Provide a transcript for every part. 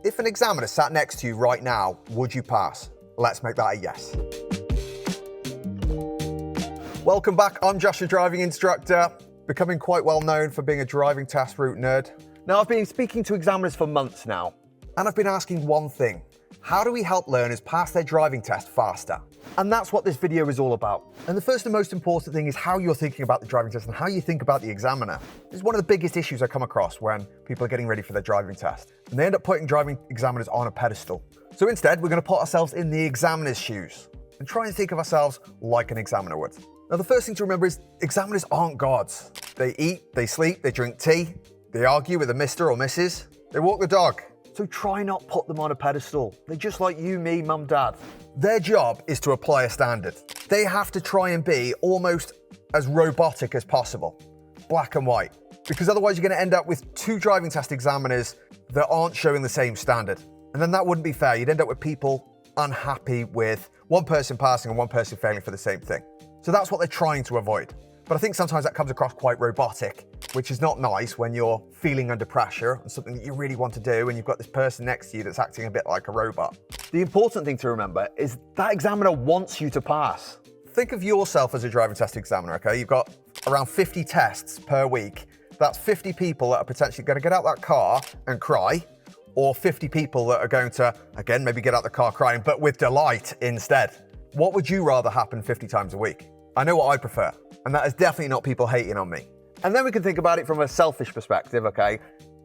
If an examiner sat next to you right now, would you pass? Let's make that a yes. Welcome back, I'm Josh, your driving instructor, becoming quite well known for being a driving test route nerd. Now, I've been speaking to examiners for months now, and I've been asking one thing. How do we help learners pass their driving test faster? And that's what this video is all about. And the first and most important thing is how you're thinking about the driving test and how you think about the examiner. This is one of the biggest issues I come across when people are getting ready for their driving test. And they end up putting driving examiners on a pedestal. So instead, we're going to put ourselves in the examiner's shoes and try and think of ourselves like an examiner would. Now, the first thing to remember is examiners aren't gods. They eat, they sleep, they drink tea, they argue with a Mr. or Mrs., they walk the dog. So try not put them on a pedestal. They're just like you, me, mum, dad. Their job is to apply a standard. They have to try and be almost as robotic as possible, black and white, because otherwise you're going to end up with two driving test examiners that aren't showing the same standard. And then that wouldn't be fair. You'd end up with people unhappy with one person passing and one person failing for the same thing. So that's what they're trying to avoid. But I think sometimes that comes across quite robotic, which is not nice when you're feeling under pressure on something that you really want to do and you've got this person next to you that's acting a bit like a robot. The important thing to remember is that examiner wants you to pass. Think of yourself as a driving test examiner, okay? You've got around 50 tests per week. That's 50 people that are potentially going to get out that car and cry, or 50 people that are going to, again, maybe get out the car crying, but with delight instead. What would you rather happen 50 times a week? I know what I prefer, and that is definitely not people hating on me. And then we can think about it from a selfish perspective, okay?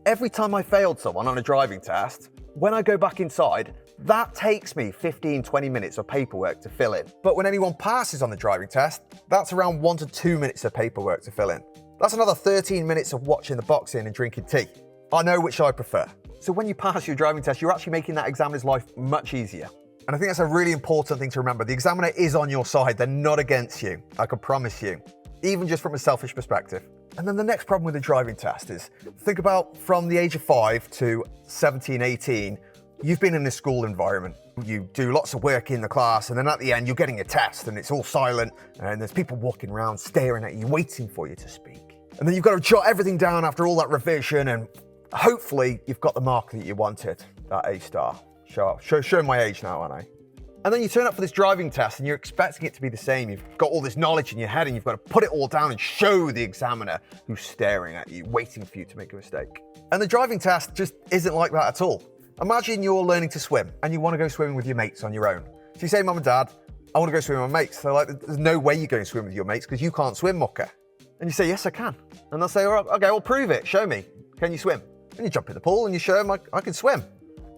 Every time I failed someone on a driving test, when I go back inside, that takes me 15, 20 minutes of paperwork to fill in. But when anyone passes on the driving test, that's around 1 to 2 minutes of paperwork to fill in. That's another 13 minutes of watching the boxing and drinking tea. I know which I prefer. So when you pass your driving test, you're actually making that examiner's life much easier. And I think that's a really important thing to remember. The examiner is on your side. They're not against you. I can promise you, even just from a selfish perspective. And then the next problem with the driving test is, think about from the age of 5 to 17, 18, you've been in a school environment. You do lots of work in the class, and then at the end, you're getting a test, and it's all silent, and there's people walking around staring at you, waiting for you to speak. And then you've got to jot everything down after all that revision, and hopefully you've got the mark that you wanted, that A star. Show my age now, aren't I? And then you turn up for this driving test and you're expecting it to be the same. You've got all this knowledge in your head and you've got to put it all down and show the examiner who's staring at you, waiting for you to make a mistake. And the driving test just isn't like that at all. Imagine you're learning to swim and you want to go swimming with your mates on your own. So you say, Mum and Dad, I want to go swimming with my mates. They're like, there's no way you're going to swim with your mates because you can't swim, mucker. And you say, yes, I can. And they'll say, all right, okay, well, prove it. Show me. Can you swim? And you jump in the pool and you show them, I can swim.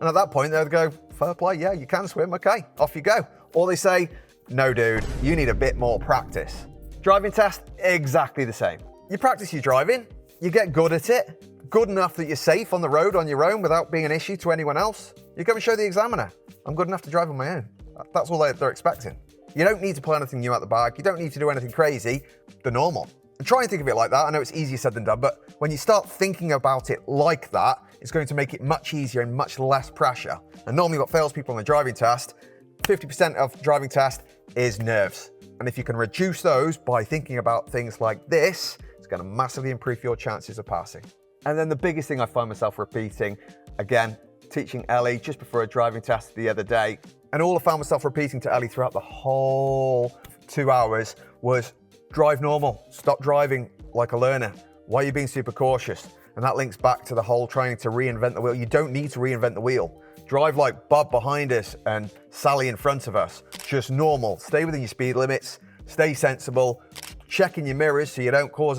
And at that point, they'll go, fair play, yeah, you can swim, okay, off you go. Or they say, no, dude, you need a bit more practice. Driving test, exactly the same. You practice your driving, you get good at it, good enough that you're safe on the road on your own without being an issue to anyone else. You go and show the examiner, I'm good enough to drive on my own. That's all they're expecting. You don't need to pull anything new out the bag, you don't need to do anything crazy, the normal. And try and think of it like that. I know it's easier said than done, but when you start thinking about it like that, it's going to make it much easier and much less pressure. And normally what fails people on the driving test, 50% of driving test is nerves. And if you can reduce those by thinking about things like this, it's going to massively improve your chances of passing. And then the biggest thing I find myself repeating, again, teaching Ellie just before a driving test the other day, and all I found myself repeating to Ellie throughout the whole 2 hours was, drive normal, stop driving like a learner. Why are you being super cautious? And that links back to the whole trying to reinvent the wheel. You don't need to reinvent the wheel. Drive like Bob behind us and Sally in front of us. Just normal. Stay within your speed limits. Stay sensible. Check in your mirrors so you don't crash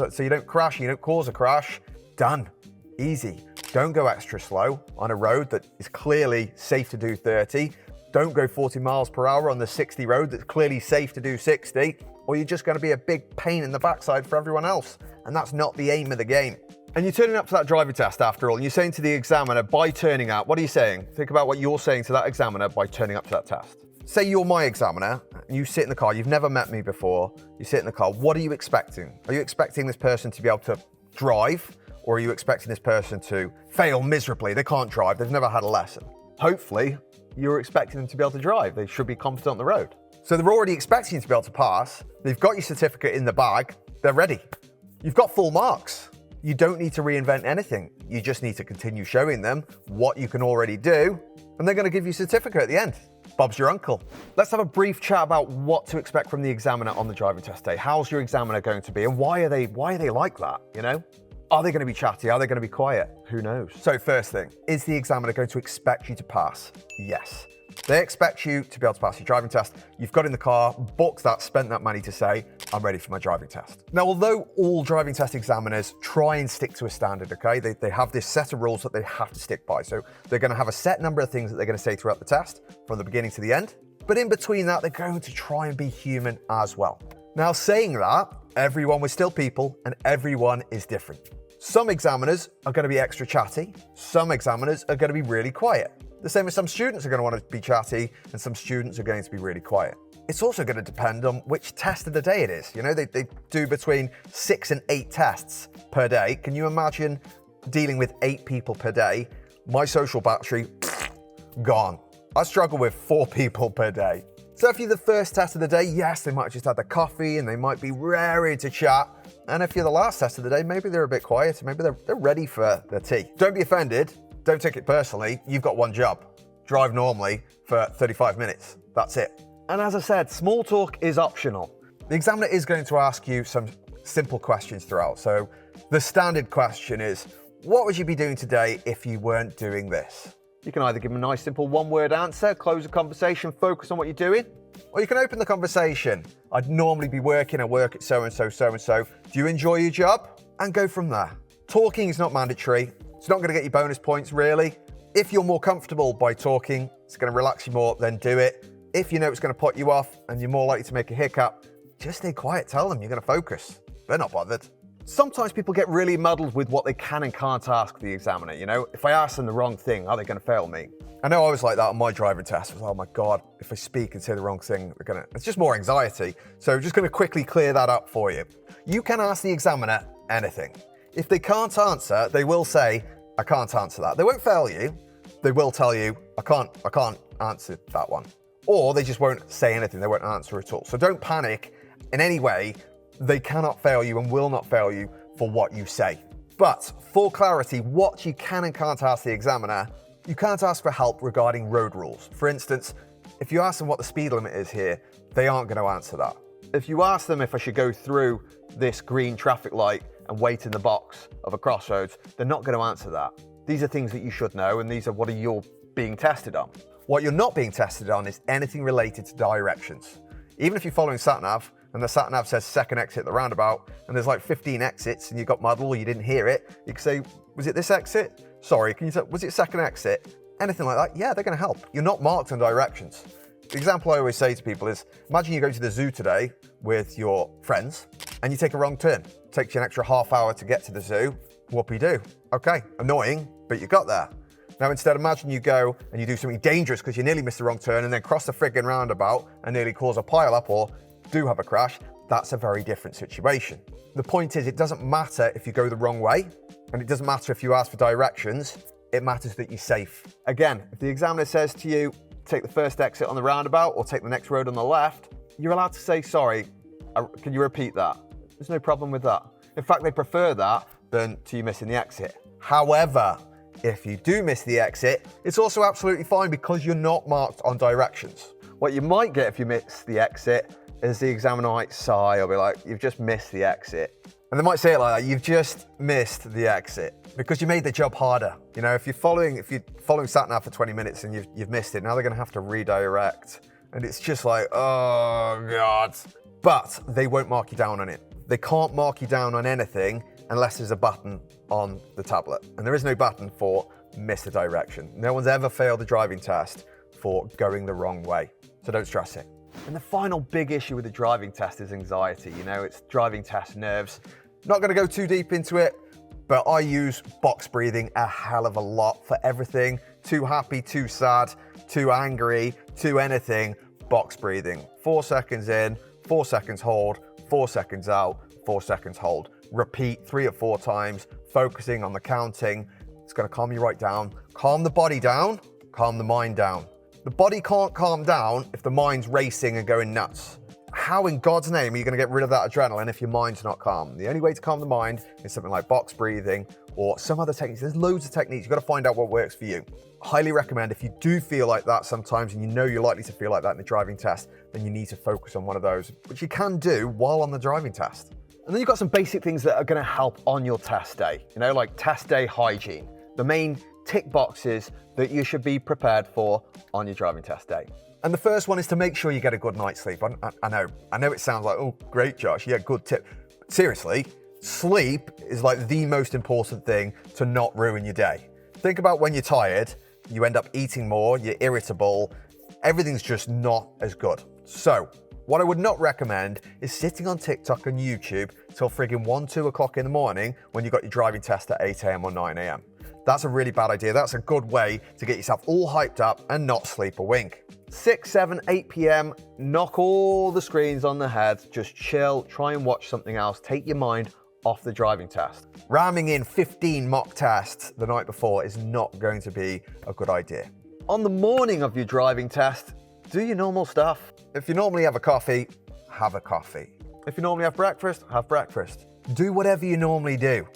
and you don't cause a crash. Done. Easy. Don't go extra slow on a road that is clearly safe to do 30. Don't go 40 miles per hour on the 60 road that's clearly safe to do 60, or you're just going to be a big pain in the backside for everyone else. And that's not the aim of the game. And you're turning up to that driving test after all, and you're saying to the examiner by turning up, what are you saying? Think about what you're saying to that examiner by turning up to that test. Say you're my examiner, and you sit in the car, you've never met me before, you sit in the car, what are you expecting? Are you expecting this person to be able to drive, or are you expecting this person to fail miserably? They can't drive, they've never had a lesson. Hopefully, you're expecting them to be able to drive. They should be competent on the road. So they're already expecting you to be able to pass. They've got your certificate in the bag. They're ready. You've got full marks. You don't need to reinvent anything. You just need to continue showing them what you can already do, and they're going to give you a certificate at the end. Bob's your uncle. Let's have a brief chat about what to expect from the examiner on the driving test day. How's your examiner going to be, and why are they like that, you know? Are they going to be chatty? Are they going to be quiet? Who knows? So first thing, is the examiner going to expect you to pass? Yes. They expect you to be able to pass your driving test. You've got in the car, booked that, spent that money to say, I'm ready for my driving test. Now, although all driving test examiners try and stick to a standard, okay? They have this set of rules that they have to stick by. So they're going to have a set number of things that they're going to say throughout the test, from the beginning to the end. But in between that, they're going to try and be human as well. Now, saying that, everyone was still people and everyone is different. Some examiners are going to be extra chatty. Some examiners are going to be really quiet. The same as some students are going to want to be chatty and some students are going to be really quiet. It's also going to depend on which test of the day it is. You know, they do between 6 and 8 tests per day. Can you imagine dealing with 8 people per day? My social battery, gone. I struggle with 4 people per day. So if you're the first test of the day, yes, they might have just had their coffee and they might be raring to chat. And if you're the last test of the day, maybe they're a bit quieter. Maybe they're ready for their tea. Don't be offended. Don't take it personally. You've got one job. Drive normally for 35 minutes. That's it. And as I said, small talk is optional. The examiner is going to ask you some simple questions throughout. So the standard question is, what would you be doing today if you weren't doing this? You can either give them a nice simple one-word answer, close the conversation, focus on what you're doing, or you can open the conversation. I'd normally be working, I work at so-and-so, so-and-so. Do you enjoy your job? And go from there. Talking is not mandatory. It's not going to get you bonus points, really. If you're more comfortable by talking, it's going to relax you more, then do it. If you know it's going to put you off and you're more likely to make a hiccup, just stay quiet, tell them you're going to focus. They're not bothered. Sometimes people get really muddled with what they can and can't ask the examiner. You know, if I ask them the wrong thing, are they going to fail me? I know I was like that on my driving test. I was, oh my God, if I speak and say the wrong thing, it's just more anxiety. So I'm just going to quickly clear that up for you. You can ask the examiner anything. If they can't answer, they will say, I can't answer that. They won't fail you. They will tell you, I can't answer that one. Or they just won't say anything. They won't answer at all. So don't panic in any way. They cannot fail you and will not fail you for what you say. But for clarity, what you can and can't ask the examiner, you can't ask for help regarding road rules. For instance, if you ask them what the speed limit is here, they aren't going to answer that. If you ask them if I should go through this green traffic light and wait in the box of a crossroads, they're not going to answer that. These are things that you should know, and these are what you're being tested on. What you're not being tested on is anything related to directions. Even if you're following sat-nav, and the sat-nav says second exit at the roundabout, and there's like 15 exits, and you got muddled or you didn't hear it, you can say, was it this exit? Sorry, can you say, was it second exit? Anything like that, yeah, they're going to help. You're not marked on directions. The example I always say to people is, imagine you go to the zoo today with your friends, and you take a wrong turn. It takes you an extra half hour to get to the zoo. Whoop-de-doo. Okay, annoying, but you got there. Now instead, imagine you go and you do something dangerous because you nearly missed the wrong turn and then cross the friggin' roundabout and nearly cause a pile-up or do have a crash. That's a very different situation. The point is, it doesn't matter if you go the wrong way, and it doesn't matter if you ask for directions. It matters that you're safe. Again, if the examiner says to you, take the first exit on the roundabout or take the next road on the left, you're allowed to say, sorry, can you repeat that? There's no problem with that. In fact, they prefer that than to you missing the exit. However, if you do miss the exit, it's also absolutely fine because you're not marked on directions. What you might get if you miss the exit is the examiner might sigh or be like, you've just missed the exit. And they might say it like that, you've just missed the exit because you made the job harder. You know, if you're following sat-nav for 20 minutes and you've missed it, now they're gonna have to redirect. And it's just like, oh God. But they won't mark you down on it. They can't mark you down on anything unless there's a button on the tablet. And there is no button for miss the direction. No one's ever failed a driving test for going the wrong way. So don't stress it. And the final big issue with the driving test is anxiety. You know, it's driving test nerves. Not gonna go too deep into it, but I use box breathing a hell of a lot for everything. Too happy, too sad, too angry, too anything, box breathing. 4 seconds in, 4 seconds hold, 4 seconds out, 4 seconds hold. Repeat 3 or 4 times, focusing on the counting. It's gonna calm you right down. Calm the body down, calm the mind down. The body can't calm down if the mind's racing and going nuts. how in God's name are you going to get rid of that adrenaline if your mind's not calm? The only way to calm the mind is something like box breathing or some other techniques. There's loads of techniques. You've got to find out what works for you. Highly recommend, if you do feel like that sometimes and you know you're likely to feel like that in the driving test, then you need to focus on one of those, which you can do while on the driving test. And then you've got some basic things that are going to help on your test day, like test day hygiene, the main tick boxes that you should be prepared for on your driving test day. And the first one is to make sure you get a good night's sleep. I know it sounds like, oh, great, Josh, yeah, good tip. Seriously, sleep is like the most important thing to not ruin your day. Think about when you're tired, you end up eating more, you're irritable, everything's just not as good. So what I would not recommend is sitting on TikTok and YouTube till friggin' 1, 2 o'clock in the morning when you've got your driving test at 8 a.m. or 9 a.m. That's a really bad idea. That's a good way to get yourself all hyped up and not sleep a wink. 6, 7, 8 p.m, knock all the screens on the head, just chill, try and watch something else, take your mind off the driving test. Ramming in 15 mock tests the night before is not going to be a good idea. On the morning of your driving test, do your normal stuff. If you normally have a coffee, have a coffee. If you normally have breakfast, have breakfast. Do whatever you normally do.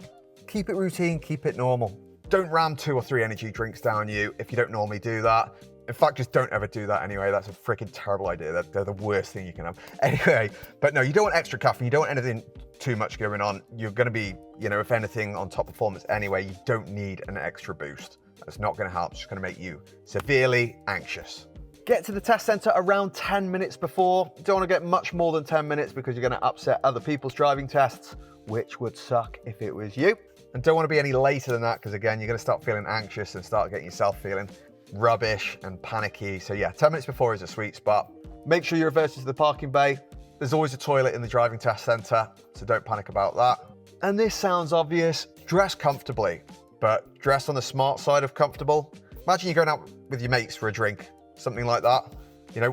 Keep it routine, keep it normal. Don't ram 2 or 3 energy drinks down you if you don't normally do that. In fact, just don't ever do that anyway. That's a freaking terrible idea. They're the worst thing you can have. Anyway, but no, you don't want extra caffeine. You don't want anything too much going on. You're going to be, if anything, on top performance anyway. You don't need an extra boost. That's not going to help. It's just going to make you severely anxious. Get to the test center around 10 minutes before. Don't want to get much more than 10 minutes because you're going to upset other people's driving tests, which would suck if it was you. And don't want to be any later than that because, again, you're going to start feeling anxious and start getting yourself feeling rubbish and panicky. So yeah, 10 minutes before is a sweet spot. Make sure you reverse into the parking bay. There's always a toilet in the driving test center, so don't panic about that. And this sounds obvious, dress comfortably, but dress on the smart side of comfortable. Imagine you're going out with your mates for a drink, something like that.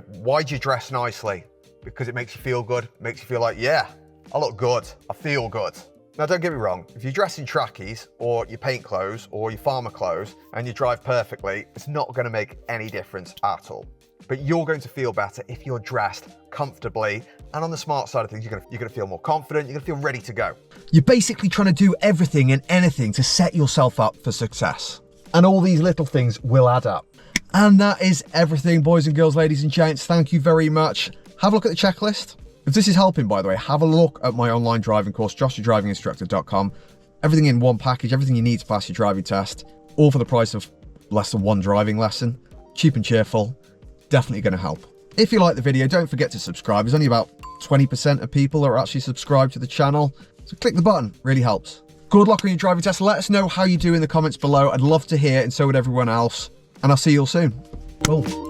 Why do you dress nicely? Because it makes you feel good, makes you feel like, yeah, I look good, I feel good. Now, don't get me wrong, if you dress in trackies or your paint clothes or your farmer clothes and you drive perfectly, it's not going to make any difference at all. But you're going to feel better if you're dressed comfortably, and on the smart side of things, you're going to feel more confident, you're going to feel ready to go. You're basically trying to do everything and anything to set yourself up for success. And all these little things will add up. And that is everything, boys and girls, ladies and gents. Thank you very much. Have a look at the checklist. If this is helping, by the way, have a look at my online driving course, joshyourdrivinginstructor.com. Everything in one package, everything you need to pass your driving test, all for the price of less than one driving lesson. Cheap and cheerful, definitely going to help. If you like the video, don't forget to subscribe. There's only about 20% of people that are actually subscribed to the channel. So click the button, really helps. Good luck on your driving test. Let us know how you do in the comments below. I'd love to hear, and so would everyone else. And I'll see you all soon. Cool.